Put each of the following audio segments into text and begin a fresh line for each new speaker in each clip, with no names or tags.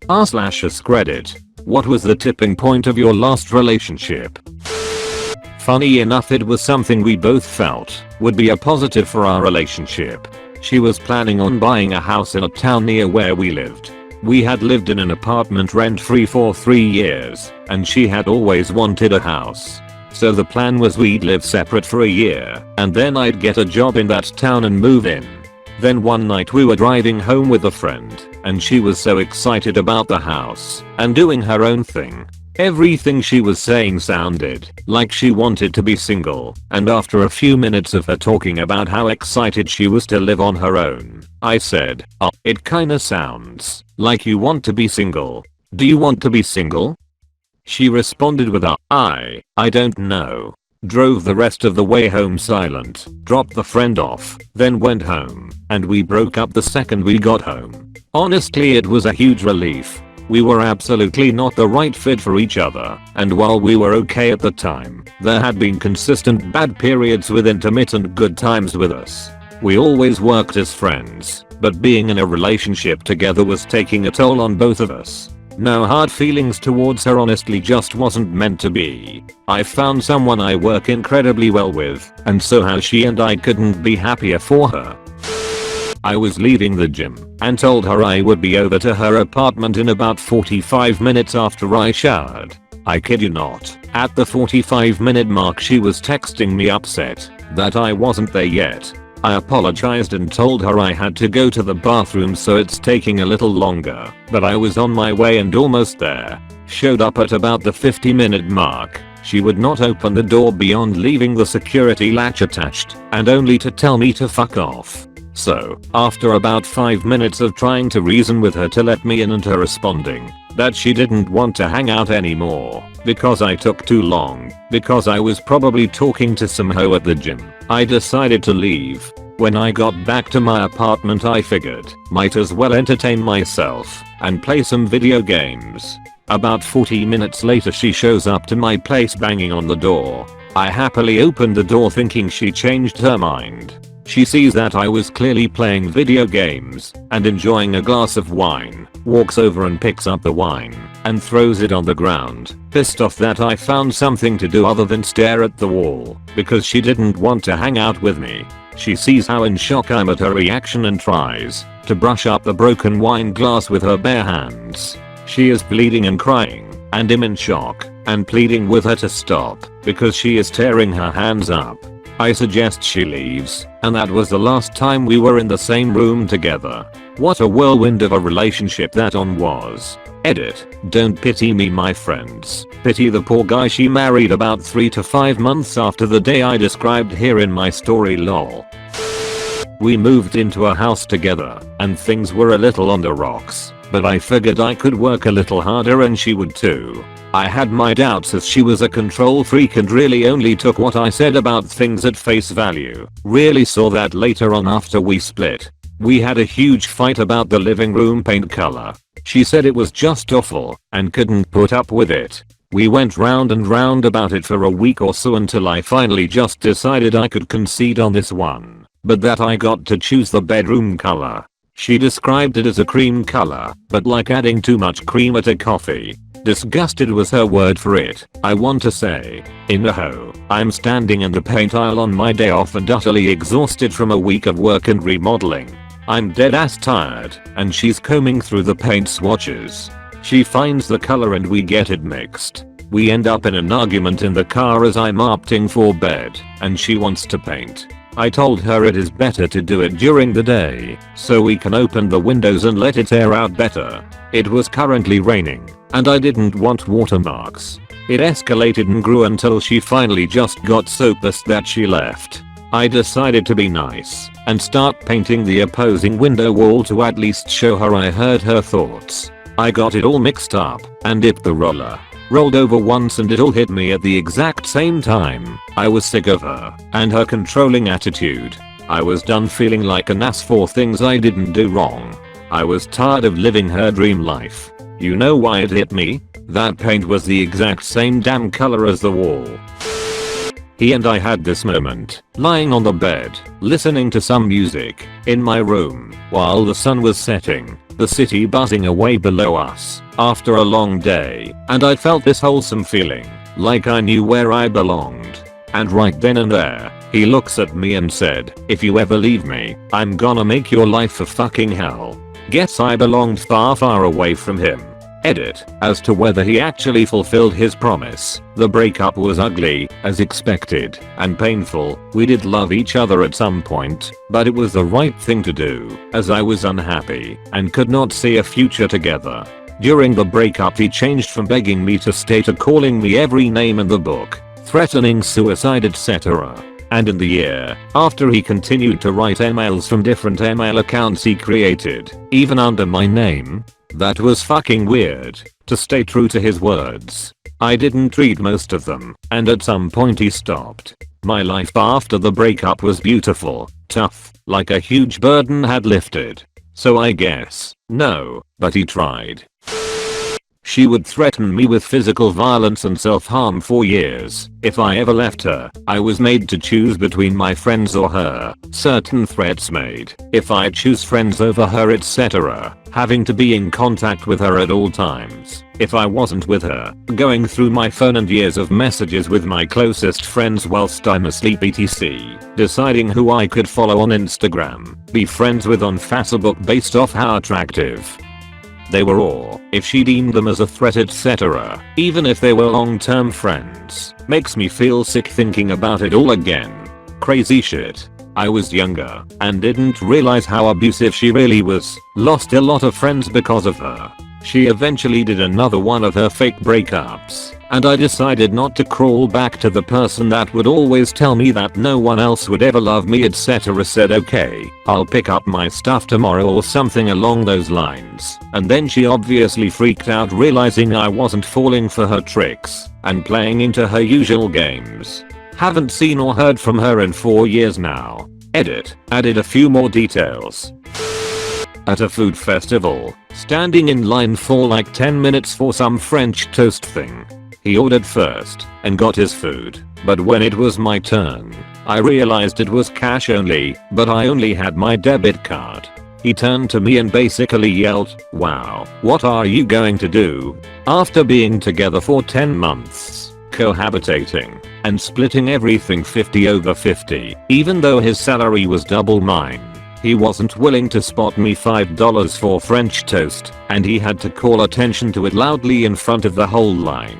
r/AskReddit. What was the tipping point of your last relationship? Funny enough, it was something we both felt would be a positive for our relationship. She was planning on buying a house in a town near where we lived. We had lived in an apartment rent-free for 3 years, and she had always wanted a house. So the plan was we'd live separate for a year, and then I'd get a job in that town and move in. Then one night we were driving home with a friend, and she was so excited about the house and doing her own thing. Everything she was saying sounded like she wanted to be single, and after a few minutes of her talking about how excited she was to live on her own, I said, "Oh, it kinda sounds like you want to be single. Do you want to be single?" She responded with a, I don't know. Drove the rest of the way home silent, dropped the friend off, then went home, and we broke up the second we got home. Honestly, it was a huge relief. We were absolutely not the right fit for each other, and while we were okay at the time, there had been consistent bad periods with intermittent good times with us. We always worked as friends, but being in a relationship together was taking a toll on both of us. No hard feelings towards her, honestly, just wasn't meant to be. I found someone I work incredibly well with, and so how she and I couldn't be happier for her. I was leaving the gym and told her I would be over to her apartment in about 45 minutes after I showered. I kid you not, at the 45-minute mark she was texting me upset that I wasn't there yet. I apologized and told her I had to go to the bathroom, so it's taking a little longer, but I was on my way and almost there. Showed up at about the 50-minute mark. She would not open the door beyond leaving the security latch attached, and only to tell me to fuck off. So, after about 5 minutes of trying to reason with her to let me in and her responding that she didn't want to hang out anymore because I took too long, because I was probably talking to some hoe at the gym, I decided to leave. When I got back to my apartment, I figured might as well entertain myself and play some video games. About 40 minutes later she shows up to my place banging on the door. I happily opened the door thinking she changed her mind. She sees that I was clearly playing video games and enjoying a glass of wine, walks over and picks up the wine and throws it on the ground, pissed off that I found something to do other than stare at the wall because she didn't want to hang out with me. She sees how in shock I'm at her reaction and tries to brush up the broken wine glass with her bare hands. She is bleeding and crying, and I'm in shock and pleading with her to stop because she is tearing her hands up. I suggest she leaves, and that was the last time we were in the same room together. What a whirlwind of a relationship that on was. Edit. Don't pity me, my friends. Pity the poor guy she married about 3 to 5 months after the day I described here in my story, lol. We moved into a house together, and things were a little on the rocks, but I figured I could work a little harder and she would too. I had my doubts as she was a control freak and really only took what I said about things at face value. Really saw that later on after we split. We had a huge fight about the living room paint color. She said it was just awful and couldn't put up with it. We went round and round about it for a week or so until I finally just decided I could concede on this one, but that I got to choose the bedroom color. She described it as a cream color, but like adding too much cream at a coffee. Disgusted was her word for it. I want to say, in a hoe, I'm standing in the paint aisle on my day off and utterly exhausted from a week of work and remodeling. I'm dead ass tired, and she's combing through the paint swatches. She finds the color and we get it mixed. We end up in an argument in the car as I'm opting for bed, and she wants to paint. I told her it is better to do it during the day, so we can open the windows and let it air out better. It was currently raining, and I didn't want watermarks. It escalated and grew until she finally just got so pissed that she left. I decided to be nice and start painting the opposing window wall to at least show her I heard her thoughts. I got it all mixed up and dipped the roller. Rolled over once and it all hit me at the exact same time. I was sick of her and her controlling attitude. I was done feeling like an ass for things I didn't do wrong. I was tired of living her dream life. You know why it hit me? That paint was the exact same damn color as the wall. He and I had this moment, lying on the bed, listening to some music, in my room, while the sun was setting. felt the city buzzing away below us after a long day, and I felt this wholesome feeling, like I knew where I belonged. And right then and there, he looks at me and said, "If you ever leave me, I'm gonna make your life a fucking hell." Guess I belonged far away from him. Edit. As to whether he actually fulfilled his promise, the breakup was ugly, as expected, and painful. We did love each other at some point, but it was the right thing to do, as I was unhappy and could not see a future together. During the breakup he changed from begging me to stay to calling me every name in the book, threatening suicide, etc. And in the year after, he continued to write emails from different email accounts he created, even under my name. That was fucking weird. To stay true to his words, I didn't read most of them, and at some point he stopped. My life after the breakup was beautiful, tough, like a huge burden had lifted. So I guess, no, but he tried. She would threaten me with physical violence and self-harm for years. If I ever left her, I was made to choose between my friends or her. Certain threats made, if I choose friends over her, etc. Having to be in contact with her at all times. If I wasn't with her, going through my phone and years of messages with my closest friends whilst I'm asleep, etc. Deciding who I could follow on Instagram, be friends with on Facebook based off how attractive they were, or if she deemed them as a threat, etc. Even if they were long-term friends. Makes me feel sick thinking about it all again. Crazy shit. I was younger and didn't realize how abusive she really was. Lost a lot of friends because of her. She eventually did another one of her fake breakups, and I decided not to crawl back to the person that would always tell me that no one else would ever love me, etc. Said, "Okay, I'll pick up my stuff tomorrow," or something along those lines. And then she obviously freaked out, realizing I wasn't falling for her tricks and playing into her usual games. Haven't seen or heard from her in 4 years now. Edit. Added a few more details. At a food festival, standing in line for like 10 minutes for some French toast thing. He ordered first and got his food, but when it was my turn, I realized it was cash only, but I only had my debit card. He turned to me and basically yelled, "Wow, what are you going to do?" After being together for 10 months, cohabitating, and splitting everything 50/50, even though his salary was double mine. He wasn't willing to spot me $5 for French toast, and he had to call attention to it loudly in front of the whole line.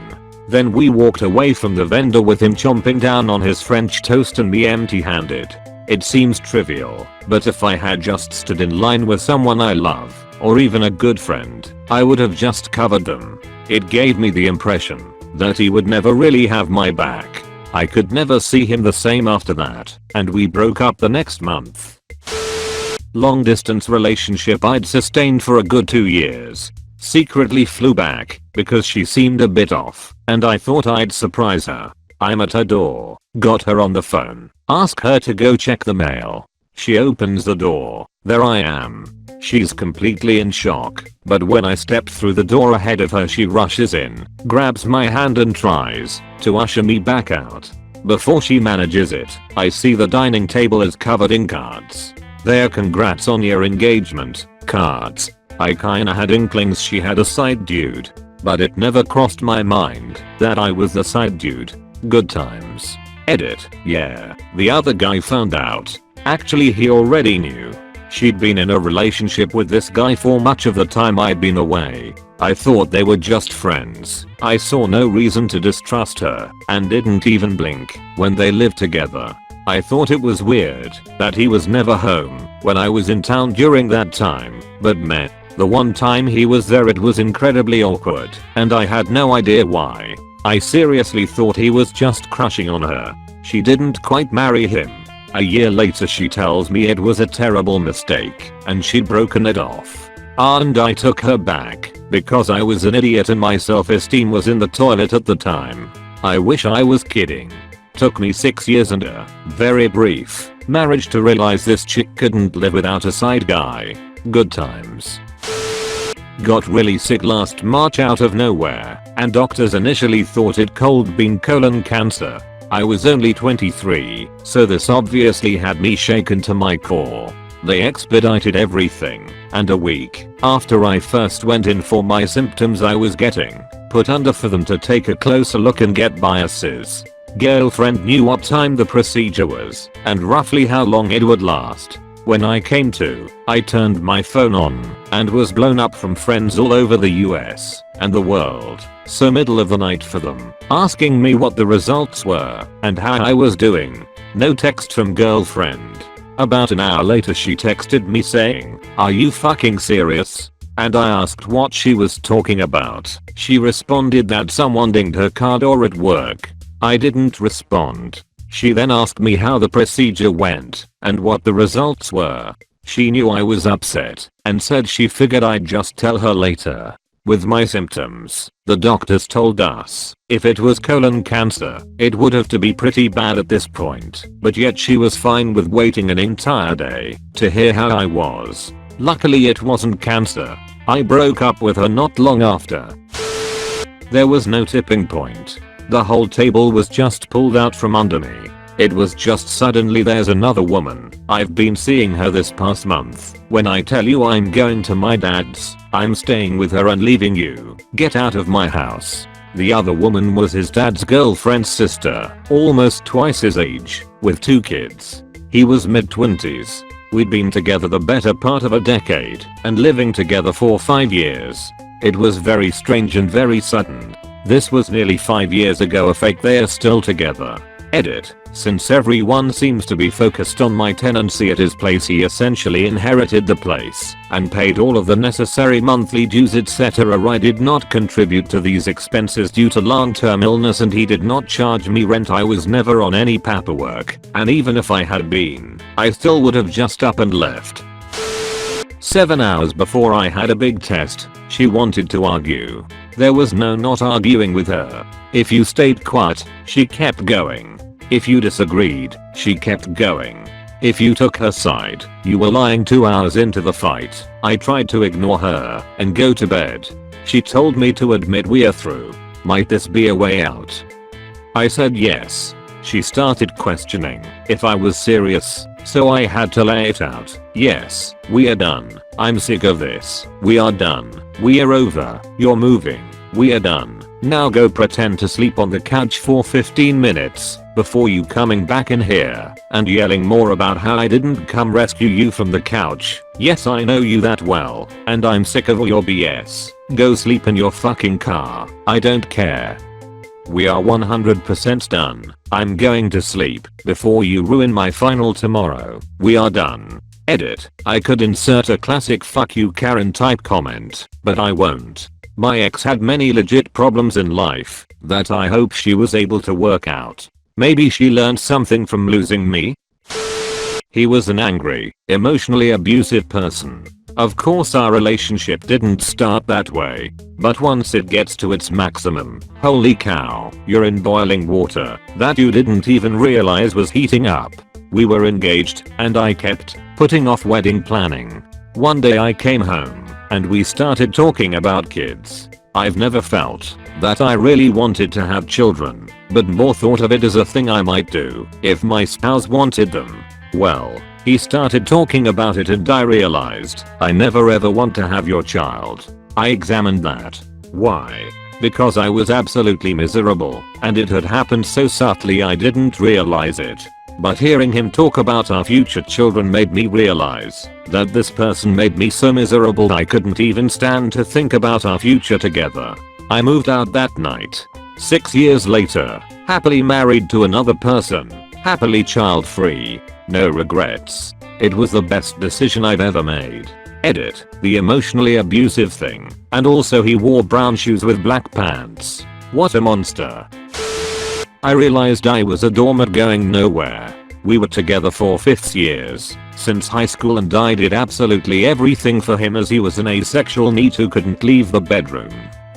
Then we walked away from the vendor with him chomping down on his French toast and me empty-handed. It seems trivial, but if I had just stood in line with someone I love, or even a good friend, I would have just covered them. It gave me the impression that he would never really have my back. I could never see him the same after that, and we broke up the next month. Long distance relationship I'd sustained for a good 2 years. Secretly flew back because she seemed a bit off, and I thought I'd surprise her. I'm at her door, got her on the phone, ask her to go check the mail. She opens the door, there I am. She's completely in shock, but when I step through the door ahead of her, she rushes in, grabs my hand and tries to usher me back out. Before she manages it, I see the dining table is covered in cards. There, "Congrats on your engagement" cards. I kinda had inklings she had a side dude, but it never crossed my mind that I was the side dude. Good times. Edit. Yeah, the other guy found out. Actually, he already knew. She'd been in a relationship with this guy for much of the time I'd been away. I thought they were just friends. I saw no reason to distrust her, and didn't even blink when they lived together. I thought it was weird that he was never home when I was in town during that time, but meh. The one time he was there, it was incredibly awkward, and I had no idea why. I seriously thought he was just crushing on her. She didn't quite marry him. A year later she tells me it was a terrible mistake and she'd broken it off. And I took her back because I was an idiot and my self-esteem was in the toilet at the time. I wish I was kidding. Took me 6 years and a very brief marriage to realize this chick couldn't live without a side guy. Good times. Got really sick last March out of nowhere, and doctors initially thought it could be colon cancer. I was only 23, so this obviously had me shaken to my core. They expedited everything, and a week after I first went in for my symptoms I was getting put under for them to take a closer look and get biases. Girlfriend knew what time the procedure was and roughly how long it would last. When I came to, I turned my phone on and was blown up from friends all over the US and the world, so middle of the night for them, asking me what the results were and how I was doing. No text from girlfriend. About an hour later she texted me saying, "Are you fucking serious?" And I asked what she was talking about. She responded that someone dinged her car door at work. I didn't respond. She then asked me how the procedure went and what the results were. She knew I was upset and said she figured I'd just tell her later. With my symptoms, the doctors told us if it was colon cancer, it would have to be pretty bad at this point, but yet she was fine with waiting an entire day to hear how I was. Luckily it wasn't cancer. I broke up with her not long after. There was no tipping point. The whole table was just pulled out from under me. It was just suddenly there's another woman. I've been seeing her this past month. When I tell you I'm going to my dad's, I'm staying with her and leaving you. Get out of my house. The other woman was his dad's girlfriend's sister, almost twice his age, with 2 kids. He was mid-20s. We'd been together the better part of a decade and living together for 5 years. It was very strange and very sudden. This was nearly 5 years ago. A fake they are still together. Edit. Since everyone seems to be focused on my tenancy at his place, he essentially inherited the place and paid all of the necessary monthly dues etc. I did not contribute to these expenses due to long-term illness and he did not charge me rent. I was never on any paperwork, and even if I had been, I still would have just up and left. 7 hours before I had a big test, she wanted to argue. There was no not arguing with her. If you stayed quiet, she kept going. If you disagreed, she kept going. If you took her side, you were lying. 2 hours into the fight, I tried to ignore her and go to bed. She told me to admit we're through. Might this be a way out? I said yes. She started questioning if I was serious, so I had to lay it out. Yes, we are done. I'm sick of this. We are done. We are over. You're moving. We are done. Now go pretend to sleep on the couch for 15 minutes before you coming back in here and yelling more about how I didn't come rescue you from the couch. Yes, I know you that well, and I'm sick of all your BS. Go sleep in your fucking car. I don't care. We are 100% done. I'm going to sleep before you ruin my final tomorrow. We are done. Edit. I could insert a classic fuck you Karen type comment, but I won't. My ex had many legit problems in life that I hope she was able to work out. Maybe she learned something from losing me? He was an angry, emotionally abusive person. Of course our relationship didn't start that way, but once it gets to its maximum, holy cow, you're in boiling water that you didn't even realize was heating up. We were engaged and I kept putting off wedding planning. One day I came home and we started talking about kids. I've never felt that I really wanted to have children, but more thought of it as a thing I might do if my spouse wanted them. Well, he started talking about it and I realized I never ever want to have your child. I examined that. Why? Because I was absolutely miserable and it had happened so subtly I didn't realize it. But hearing him talk about our future children made me realize that this person made me so miserable I couldn't even stand to think about our future together. I moved out that night. 6 years later, happily married to another person, happily child free, no regrets. It was the best decision I've ever made. Edit. The emotionally abusive thing. And also he wore brown shoes with black pants. What a monster. I realized I was a doormat going nowhere. We were together for 5 years, since high school, and I did absolutely everything for him as he was an asexual NEET who couldn't leave the bedroom.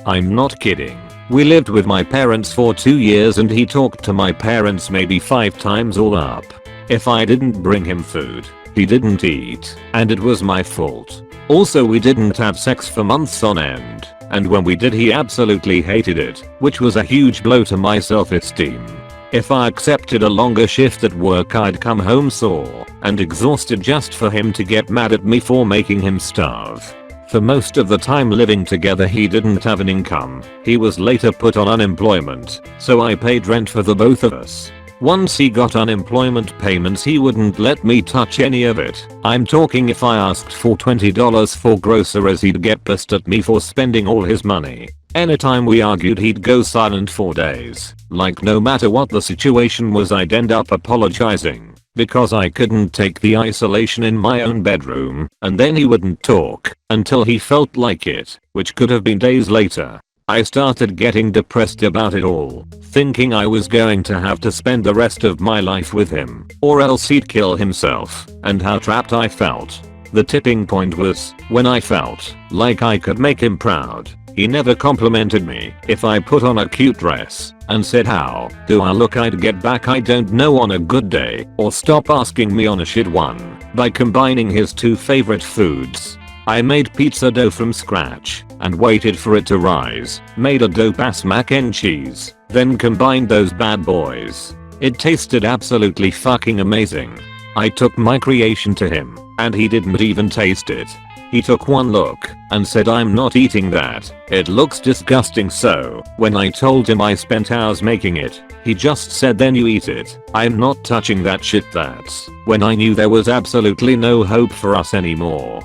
I'm not kidding. We lived with my parents for 2 years and he talked to my parents maybe 5 times all up. If I didn't bring him food, he didn't eat, and it was my fault. Also, we didn't have sex for months on end, and when we did he absolutely hated it, which was a huge blow to my self-esteem. If I accepted a longer shift at work, I'd come home sore and exhausted just for him to get mad at me for making him starve. For most of the time living together he didn't have an income. He was later put on unemployment, so I paid rent for the both of us. Once he got unemployment payments he wouldn't let me touch any of it. I'm talking if I asked for $20 for groceries he'd get pissed at me for spending all his money. Anytime we argued he'd go silent for days. Like no matter what the situation was I'd end up apologizing. Because I couldn't take the isolation in my own bedroom, and then he wouldn't talk until he felt like it, which could have been days later. I started getting depressed about it all, thinking I was going to have to spend the rest of my life with him, or else he'd kill himself, and how trapped I felt. The tipping point was when I felt like I could make him proud. He never complimented me if I put on a cute dress and said how do I look I'd get back I don't know on a good day, or stop asking me on a shit one by combining his two favorite foods. I made pizza dough from scratch and waited for it to rise, made a dope ass mac and cheese, then combined those bad boys. It tasted absolutely fucking amazing. I took my creation to him and he didn't even taste it. He took one look and said I'm not eating that, it looks disgusting. So when I told him I spent hours making it, he just said then you eat it, I'm not touching that shit. That's when I knew there was absolutely no hope for us anymore.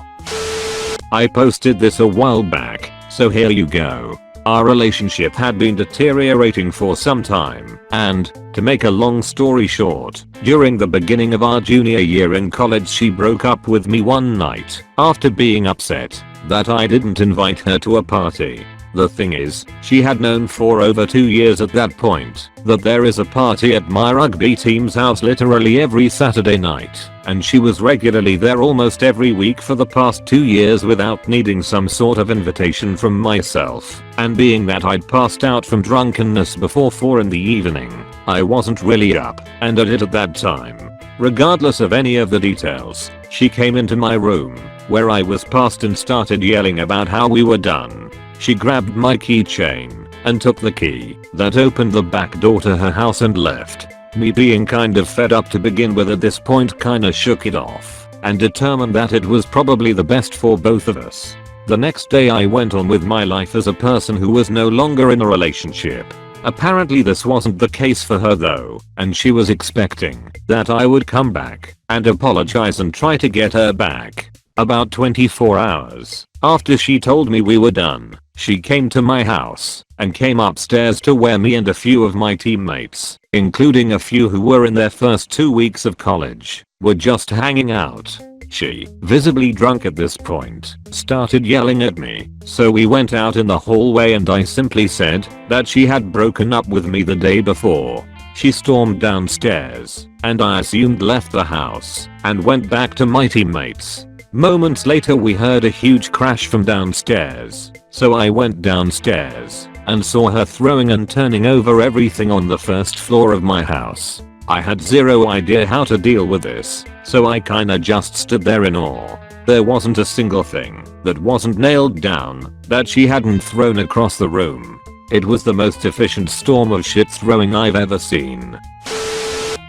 I posted this a while back, so here you go. Our relationship had been deteriorating for some time, and, to make a long story short, during the beginning of our junior year in college she broke up with me one night after being upset that I didn't invite her to a party. The thing is, she had known for over 2 years at that point that there is a party at my rugby team's house literally every Saturday night, and she was regularly there almost every week for the past 2 years without needing some sort of invitation from myself. And being that I'd passed out from drunkenness before 4 in the evening, I wasn't really up and at it at that time. Regardless of any of the details, she came into my room, where I was passed, and started yelling about how we were done. She grabbed my keychain and took the key that opened the back door to her house and left. Me being kind of fed up to begin with at this point kinda shook it off and determined that it was probably the best for both of us. The next day I went on with my life as a person who was no longer in a relationship. Apparently this wasn't the case for her though, and she was expecting that I would come back and apologize and try to get her back. About 24 hours after she told me we were done, she came to my house and came upstairs to where me and a few of my teammates, including a few who were in their first 2 weeks of college, were just hanging out. She, visibly drunk at this point, started yelling at me, so we went out in the hallway and I simply said that she had broken up with me the day before. She stormed downstairs, and I assumed left the house, and went back to my teammates. Moments later we heard a huge crash from downstairs, so I went downstairs and saw her throwing and turning over everything on the first floor of my house. I had zero idea how to deal with this, so I kinda just stood there in awe. There wasn't a single thing that wasn't nailed down that she hadn't thrown across the room. It was the most efficient storm of shit throwing I've ever seen.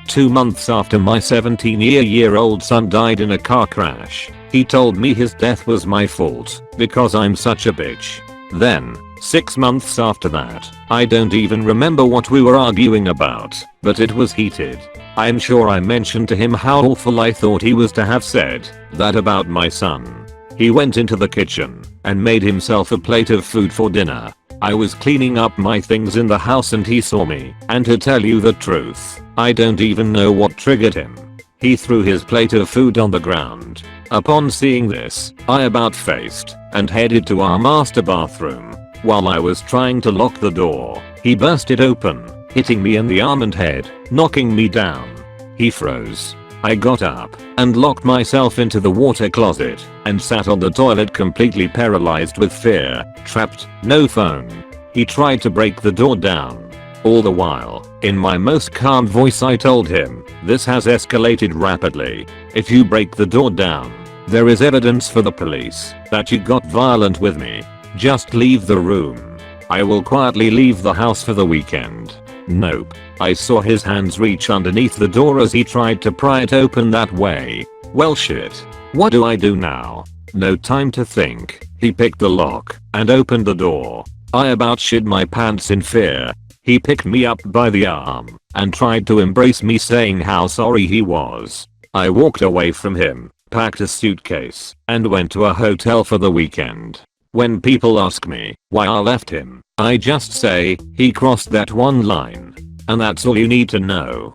2 months after my 17-year-old son died in a car crash, he told me his death was my fault because I'm such a bitch. Then, 6 months after that, I don't even remember what we were arguing about, but it was heated. I'm sure I mentioned to him how awful I thought he was to have said that about my son. He went into the kitchen and made himself a plate of food for dinner. I was cleaning up my things in the house and he saw me, and to tell you the truth, I don't even know what triggered him. He threw his plate of food on the ground. Upon seeing this, I about faced and headed to our master bathroom. While I was trying to lock the door, he burst it open, hitting me in the arm and head, knocking me down. He froze. I got up and locked myself into the water closet and sat on the toilet completely paralyzed with fear, trapped, no phone. He tried to break the door down. All the while, in my most calm voice I told him, this has escalated rapidly. If you break the door down, there is evidence for the police that you got violent with me. Just leave the room. I will quietly leave the house for the weekend. Nope. I saw his hands reach underneath the door as he tried to pry it open that way. Well shit. What do I do now? No time to think. He picked the lock and opened the door. I about shit my pants in fear. He picked me up by the arm and tried to embrace me, saying how sorry he was. I walked away from him, packed a suitcase, and went to a hotel for the weekend. When people ask me why I left him, I just say he crossed that one line. And that's all you need to know.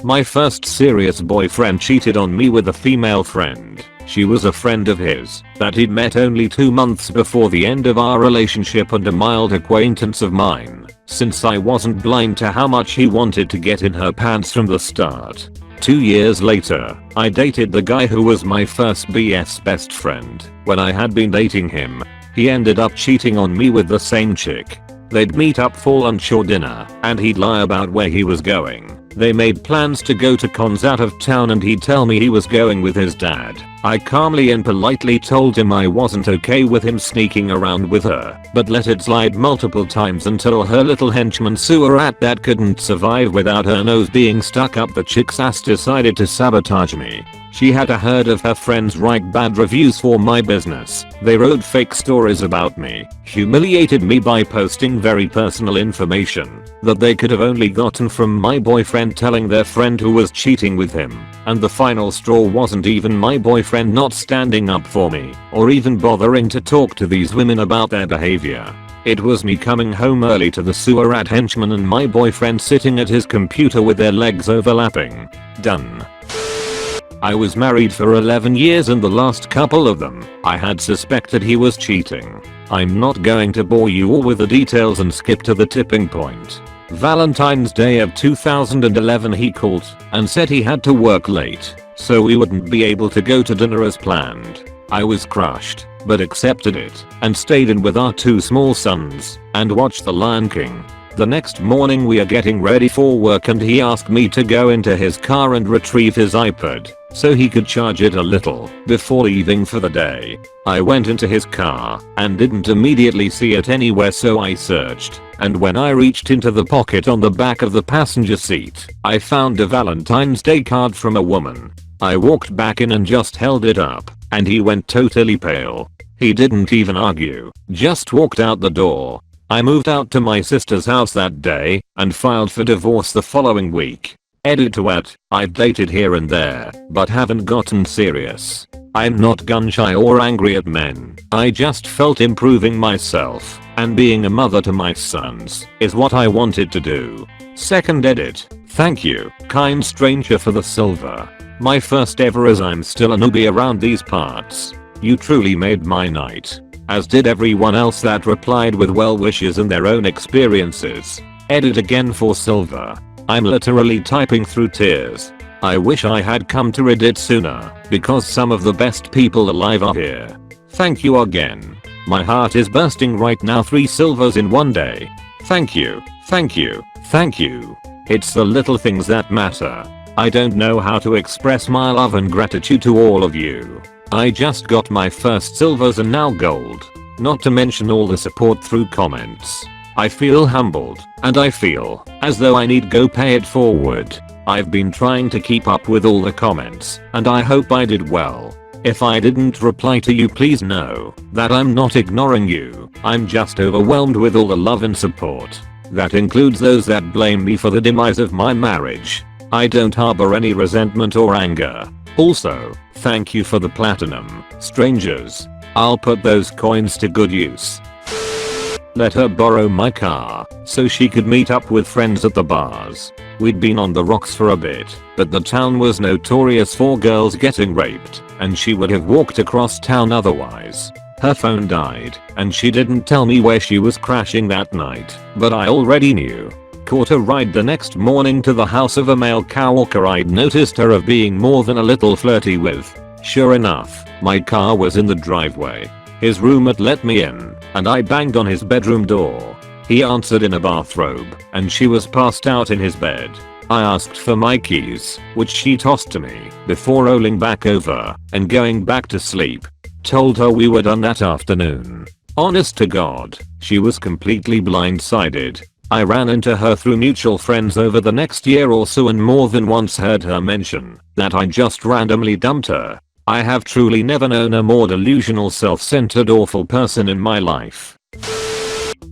My first serious boyfriend cheated on me with a female friend. She was a friend of his that he'd met only 2 months before the end of our relationship and a mild acquaintance of mine, since I wasn't blind to how much he wanted to get in her pants from the start. 2 years later, I dated the guy who was my first BF's best friend. When I had been dating him, he ended up cheating on me with the same chick. They'd meet up for lunch or dinner, and he'd lie about where he was going. They made plans to go to cons out of town and he'd tell me he was going with his dad. I calmly and politely told him I wasn't okay with him sneaking around with her, but let it slide multiple times until her little henchman sewer rat that couldn't survive without her nose being stuck up the chick's ass decided to sabotage me. She had a herd of her friends write bad reviews for my business. They wrote fake stories about me, humiliated me by posting very personal information that they could have only gotten from my boyfriend telling their friend who was cheating with him. And the final straw wasn't even my boyfriend not standing up for me or even bothering to talk to these women about their behavior. It was me coming home early to the sewer rat henchman and my boyfriend sitting at his computer with their legs overlapping. Done. I was married for 11 years and the last couple of them, I had suspected he was cheating. I'm not going to bore you all with the details and skip to the tipping point. Valentine's Day of 2011 he called and said he had to work late, so we wouldn't be able to go to dinner as planned. I was crushed, but accepted it and stayed in with our 2 small sons and watched The Lion King. The next morning we are getting ready for work and he asked me to go into his car and retrieve his iPad so he could charge it a little before leaving for the day. I went into his car and didn't immediately see it anywhere, so I searched, and when I reached into the pocket on the back of the passenger seat, I found a Valentine's Day card from a woman. I walked back in and just held it up, and he went totally pale. He didn't even argue, just walked out the door. I moved out to my sister's house that day and filed for divorce the following week. Edit to add, I've dated here and there, but haven't gotten serious. I'm not gun shy or angry at men. I just felt improving myself and being a mother to my sons is what I wanted to do. Second edit, thank you, kind stranger, for the silver. My first ever, as I'm still a newbie around these parts. You truly made my night. As did everyone else that replied with well wishes and their own experiences. Edit again for silver. I'm literally typing through tears. I wish I had come to Reddit sooner, because some of the best people alive are here. Thank you again. My heart is bursting right now. 3 silvers in one day. Thank you, thank you, thank you. It's the little things that matter. I don't know how to express my love and gratitude to all of you. I just got my first silvers and now gold. Not to mention all the support through comments. I feel humbled, and I feel as though I need go pay it forward. I've been trying to keep up with all the comments, and I hope I did well. If I didn't reply to you, please know that I'm not ignoring you. I'm just overwhelmed with all the love and support. That includes those that blame me for the demise of my marriage. I don't harbor any resentment or anger. Also, thank you for the platinum, strangers. I'll put those coins to good use. Let her borrow my car so she could meet up with friends at the bars. We'd been on the rocks for a bit, but the town was notorious for girls getting raped, and she would have walked across town otherwise. Her phone died, and she didn't tell me where she was crashing that night, but I already knew. Caught a ride the next morning to the house of a male coworker I'd noticed her of being more than a little flirty with. Sure enough, my car was in the driveway. His roommate let me in, and I banged on his bedroom door. He answered in a bathrobe, and she was passed out in his bed. I asked for my keys, which she tossed to me, before rolling back over and going back to sleep. Told her we were done that afternoon. Honest to God, she was completely blindsided. I ran into her through mutual friends over the next year or so and more than once heard her mention that I just randomly dumped her. I have truly never known a more delusional, self-centered, awful person in my life.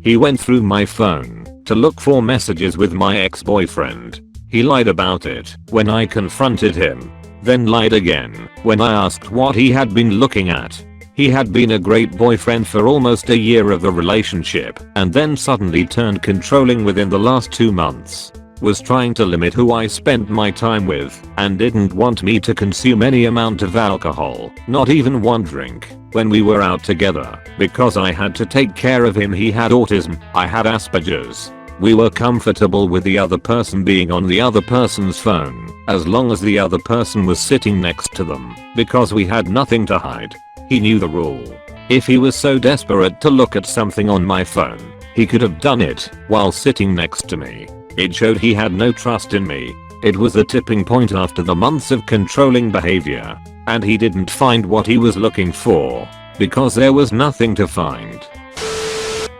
He went through my phone to look for messages with my ex-boyfriend. He lied about it when I confronted him, then lied again when I asked what he had been looking at. He had been a great boyfriend for almost a year of the relationship and then suddenly turned controlling within the last 2 months. Was trying to limit who I spent my time with and didn't want me to consume any amount of alcohol, not even one drink, when we were out together because I had to take care of him. He had autism, I had Asperger's. We were comfortable with the other person being on the other person's phone as long as the other person was sitting next to them because we had nothing to hide. He knew the rule. If he was so desperate to look at something on my phone, he could have done it while sitting next to me. It showed he had no trust in me. It was the tipping point after the months of controlling behavior, and he didn't find what he was looking for because there was nothing to find.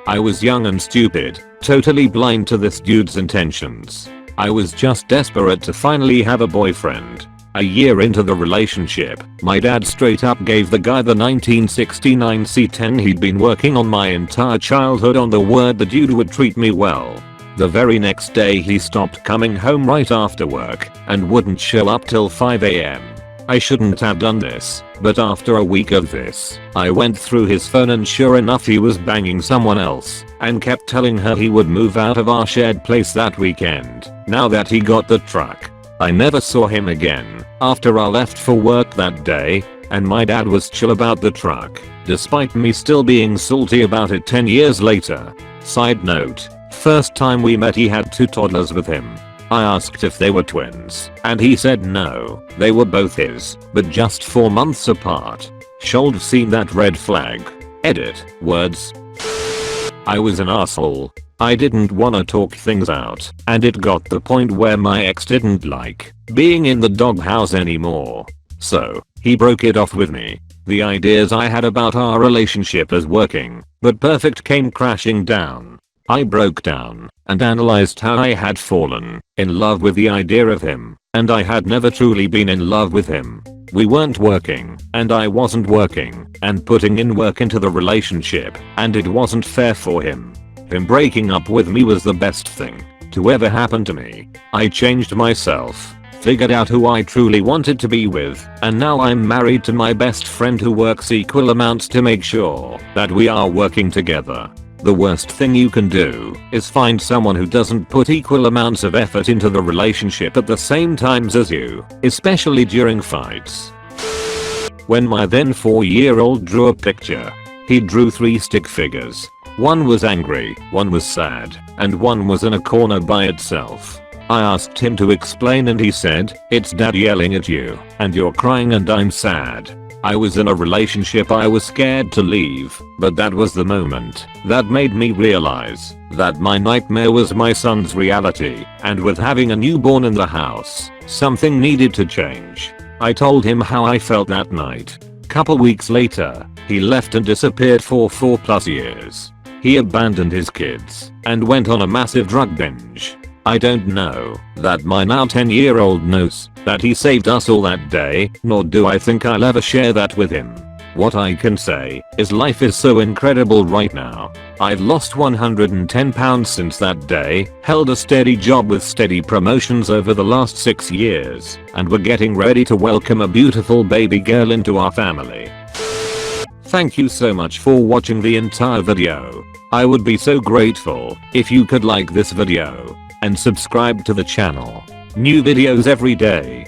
I was young and stupid, totally blind to this dude's intentions. I was just desperate to finally have a boyfriend. A year into the relationship, my dad straight up gave the guy the 1969 C10 he'd been working on my entire childhood on the word the dude would treat me well. The very next day he stopped coming home right after work and wouldn't show up till 5 AM. I shouldn't have done this, but after a week of this, I went through his phone and sure enough he was banging someone else and kept telling her he would move out of our shared place that weekend now that he got the truck. I never saw him again after I left for work that day, and my dad was chill about the truck, despite me still being salty about it 10 years later. Side note, first time we met he had 2 toddlers with him. I asked if they were twins, and he said no, they were both his, but just 4 months apart. Should've seen that red flag. Edit, words. I was an asshole. I didn't wanna talk things out, and it got the point where my ex didn't like being in the doghouse anymore. So, he broke it off with me. The ideas I had about our relationship as working but perfect came crashing down. I broke down and analyzed how I had fallen in love with the idea of him, and I had never truly been in love with him. We weren't working, and I wasn't working and putting in work into the relationship, and it wasn't fair for him. Him breaking up with me was the best thing to ever happen to me. I changed myself, figured out who I truly wanted to be with, and now I'm married to my best friend who works equal amounts to make sure that we are working together. The worst thing you can do is find someone who doesn't put equal amounts of effort into the relationship at the same times as you, especially during fights. When my then 4-year-old drew a picture, he drew 3 stick figures. One was angry, one was sad, and one was in a corner by itself. I asked him to explain and he said, "It's dad yelling at you, and you're crying and I'm sad." I was in a relationship I was scared to leave, but that was the moment that made me realize that my nightmare was my son's reality, and with having a newborn in the house, something needed to change. I told him how I felt that night. Couple weeks later, he left and disappeared for 4+ years. He abandoned his kids and went on a massive drug binge. I don't know that my now 10-year-old knows that he saved us all that day, nor do I think I'll ever share that with him. What I can say is life is so incredible right now. I've lost 110 pounds since that day, held a steady job with steady promotions over the last 6 years, and we're getting ready to welcome a beautiful baby girl into our family. Thank you so much for watching the entire video. I would be so grateful if you could like this video and subscribe to the channel. New videos every day.